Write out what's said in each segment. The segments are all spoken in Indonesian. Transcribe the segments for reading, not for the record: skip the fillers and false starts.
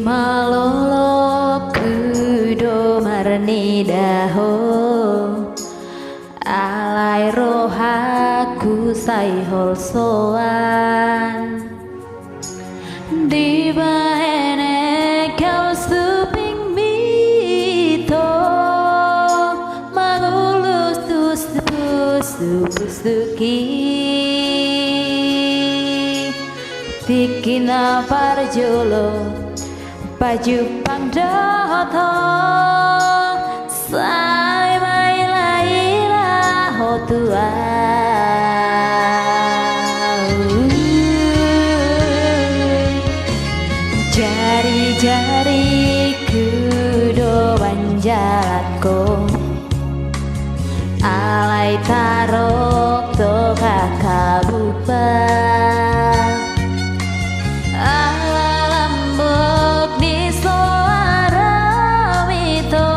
malolo kudo marni daho alai rohaku sai hol soan di baene kau suping mito mangulus suki tikina parjolo baju pangdoto sai mai laila hotua jari-jari kudo banjalako alai tarok to kakabupa alambok di suara mito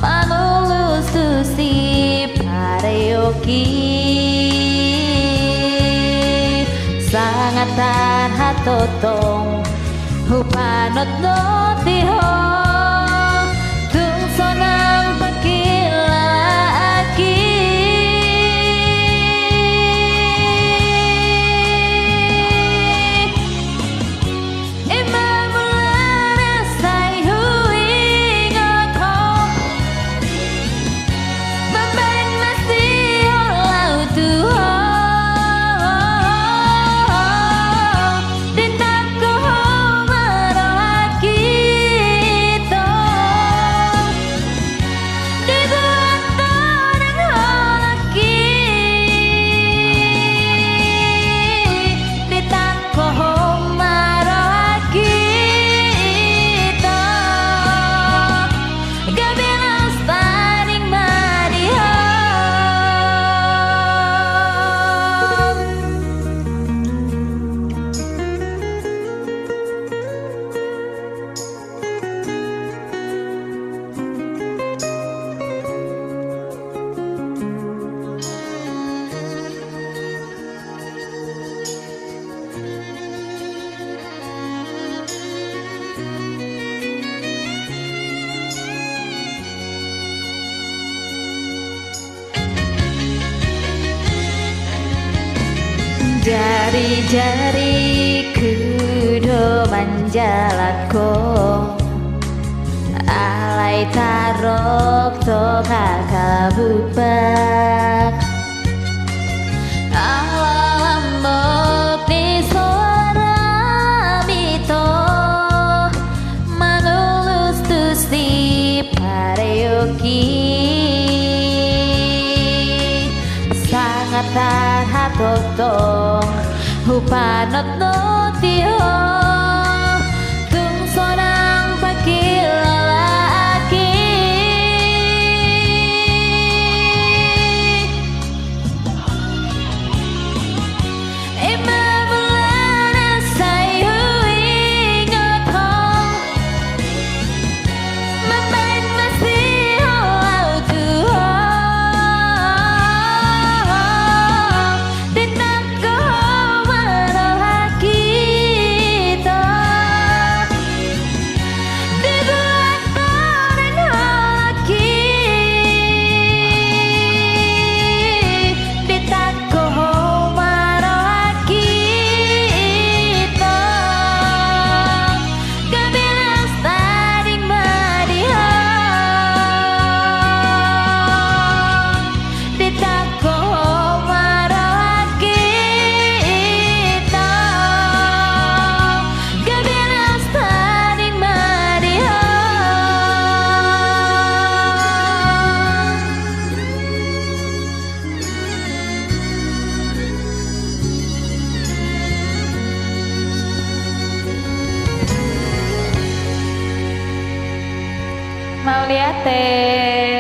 manulus tusi pareoki sangatan hatotong hupanot no tiho tung sonang pakilalaki imamulana say huing ako mabang masiyo lau tuho jari-jari kudo manjalako alai tarok to kakabupak alambok di suara mito manulus tusi pareoki sangatan hatotong hupanot no tiho tung sonang pakilalaki imamulana say huing ako mabang masiho lau tuho mau lihat teh